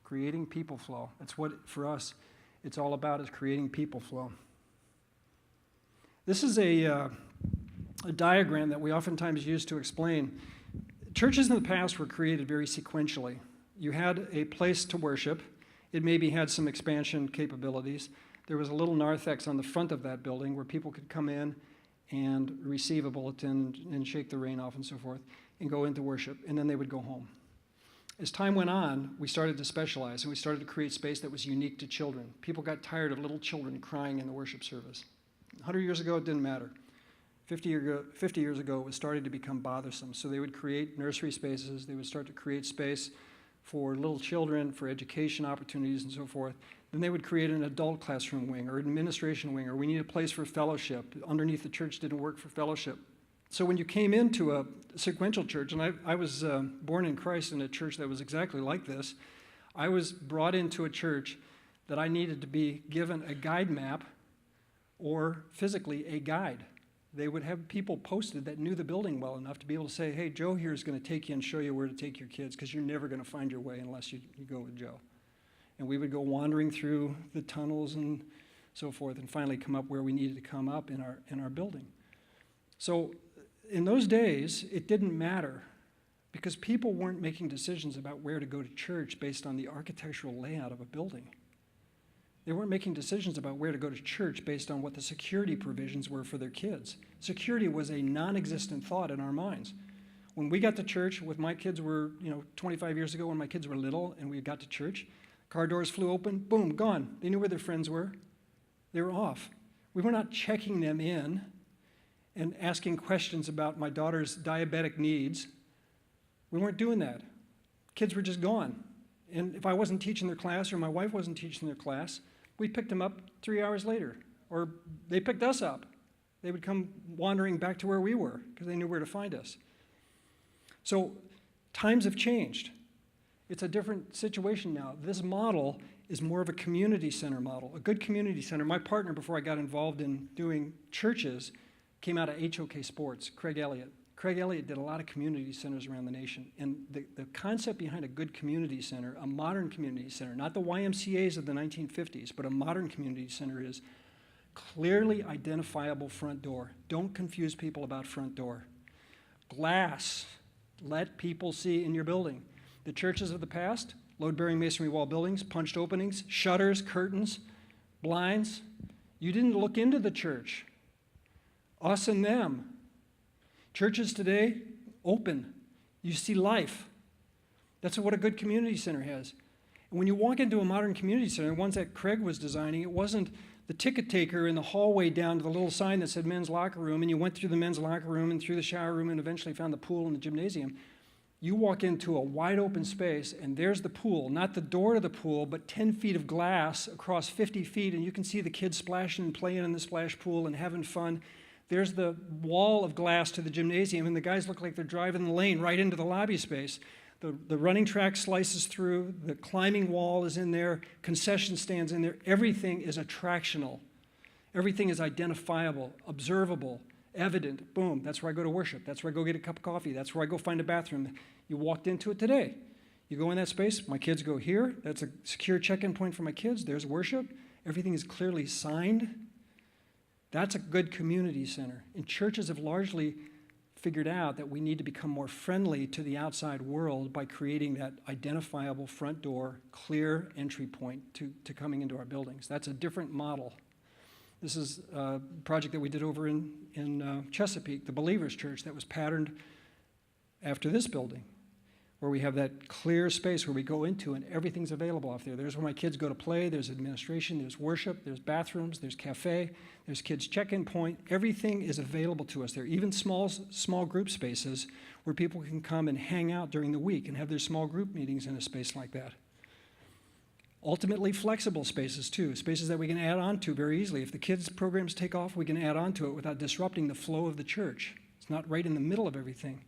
creating people flow. That's what, for us, it's all about, is creating people flow. This is a diagram that we oftentimes use to explain. Churches in the past were created very sequentially. You had a place to worship. It maybe had some expansion capabilities. There was a little narthex on the front of that building where people could come in and receive a bulletin and shake the rain off and so forth and go into worship, and then they would go home. As time went on, we started to specialize, and we started to create space that was unique to children. People got tired of little children crying in the worship service. 100 years ago, it didn't matter. 50 years ago, it was starting to become bothersome. So they would create nursery spaces. They would start to create space for little children, for education opportunities and so forth. Then they would create an adult classroom wing or an administration wing, or we need a place for fellowship. Underneath the church didn't work for fellowship. So when you came into a sequential church, and I was born in Christ in a church that was exactly like this, I was brought into a church that I needed to be given a guide map or physically a guide. They would have people posted that knew the building well enough to be able to say, hey, Joe here is going to take you and show you where to take your kids because you're never going to find your way unless you go with Joe. And we would go wandering through the tunnels and so forth and finally come up where we needed to come up in our building. So in those days, it didn't matter because people weren't making decisions about where to go to church based on the architectural layout of a building. They weren't making decisions about where to go to church based on what the security provisions were for their kids. Security was a non-existent thought in our minds. When we got to church, with my kids were, 25 years ago when my kids were little and we got to church, car doors flew open, boom, gone. They knew where their friends were. They were off. We were not checking them in and asking questions about my daughter's diabetic needs. We weren't doing that. Kids were just gone. And if I wasn't teaching their class or my wife wasn't teaching their class, we picked them up 3 hours later, or they picked us up. They would come wandering back to where we were because they knew where to find us. So times have changed. It's a different situation now. This model is more of a community center model, a good community center. My partner, before I got involved in doing churches, came out of HOK Sports, Craig Elliott. Craig Elliott did a lot of community centers around the nation. And the concept behind a good community center, a modern community center, not the YMCAs of the 1950s, but a modern community center is clearly identifiable front door. Don't confuse people about front door. Glass, let people see in your building. The churches of the past, load-bearing masonry wall buildings, punched openings, shutters, curtains, blinds. You didn't look into the church. Us and them. Churches today, open. You see life. That's what a good community center has. And when you walk into a modern community center, ones that Craig was designing, it wasn't the ticket taker in the hallway down to the little sign that said men's locker room, and you went through the men's locker room and through the shower room and eventually found the pool and the gymnasium. You walk into a wide open space, and there's the pool, not the door to the pool, but 10 feet of glass across 50 feet, and you can see the kids splashing and playing in the splash pool and having fun. There's the wall of glass to the gymnasium, and the guys look like they're driving the lane right into the lobby space. The running track slices through, the climbing wall is in there, concession stands in there. Everything is attractional. Everything is identifiable, observable, evident. Boom, that's where I go to worship. That's where I go get a cup of coffee. That's where I go find a bathroom. You walked into it today. You go in that space, my kids go here. That's a secure check-in point for my kids. There's worship. Everything is clearly signed. That's a good community center. And churches have largely figured out that we need to become more friendly to the outside world by creating that identifiable front door, clear entry point to coming into our buildings. That's a different model. This is a project that we did over in Chesapeake, the Believers Church, that was patterned after this building, where we have that clear space where we go into and everything's available off there. There's where my kids go to play, there's administration, there's worship, there's bathrooms, there's cafe, there's kids' check-in point. Everything is available to us there, even small group spaces where people can come and hang out during the week and have their small group meetings in a space like that. Ultimately flexible spaces too, spaces that we can add on to very easily. If the kids' programs take off, we can add on to it without disrupting the flow of the church. It's not right in the middle of everything.